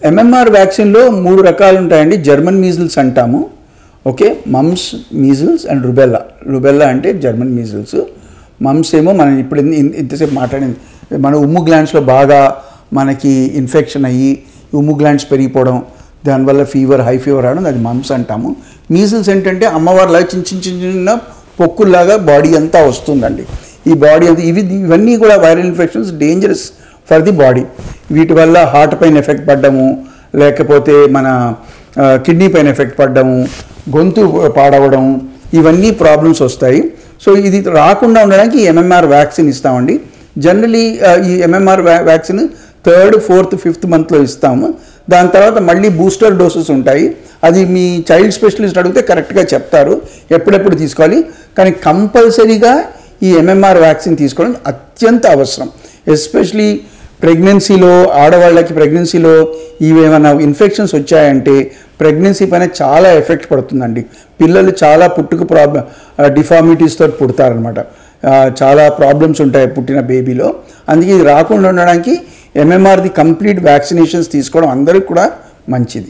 MMR వ్యాక్సిన్లో 3 రకాలు ఉంటాయండి. German measles అంటాము, okay, mumps, measles and rubella. Rubella అంటే జర్మన్ మీజిల్స్. మమ్స్ ఏమో మనం ఇప్పుడు ఇంతసేపు మాట్లాడింది, మన ఉమ్ము గ్లాండ్స్లో బాగా మనకి ఇన్ఫెక్షన్ అయ్యి ఉమ్ము గ్లాండ్స్ పెరిగిపోవడం, దానివల్ల ఫీవర్, హై ఫీవర్ రావడం, అది మమ్స్ అంటాము. మీజిల్స్ ఏంటంటే అమ్మవారిలాగా చిన్న పొక్కుల్లాగా బాడీ అంతా వస్తుందండి. ఈ బాడీ అంతా ఇవన్నీ కూడా viral infections, dangerous for the body. వీటి వల్ల హార్ట్ పైన ఎఫెక్ట్ పడ్డము, లేకపోతే మన కిడ్నీ పైన ఎఫెక్ట్ పడ్డము, గొంతు పాడవడం, ఇవన్నీ ప్రాబ్లమ్స్ వస్తాయి. సో ఇది రాకుండా ఉండడానికి ఎంఎంఆర్ వ్యాక్సిన్ ఇస్తామండి. జనరలీ ఈ MMR vaccine 3rd, 4th, 5th మంత్లో ఇస్తాము. దాని తర్వాత మళ్ళీ బూస్టర్ డోసెస్ ఉంటాయి. అది మీ చైల్డ్ స్పెషలిస్ట్ అడిగితే కరెక్ట్గా చెప్తారు ఎప్పుడెప్పుడు తీసుకోవాలి. కానీ కంపల్సరీగా ఈ ఎంఎంఆర్ వ్యాక్సిన్ తీసుకోవడం అత్యంత అవసరం. ఎస్పెషలీ ప్రెగ్నెన్సీలో, ఆడవాళ్ళకి ప్రెగ్నెన్సీలో ఇవేమైనా ఇన్ఫెక్షన్స్ వచ్చాయంటే ప్రెగ్నెన్సీ పైన చాలా ఎఫెక్ట్ పడుతుందండి. పిల్లలు చాలా పుట్టుక డిఫార్మిటీస్తో పుడతారనమాట. చాలా ప్రాబ్లమ్స్ ఉంటాయి పుట్టిన బేబీలో. అందుకే ఇది రాకుండా ఉండడానికి ఎంఎంఆర్ది కంప్లీట్ వ్యాక్సినేషన్స్ తీసుకోవడం అందరికి కూడా మంచిది.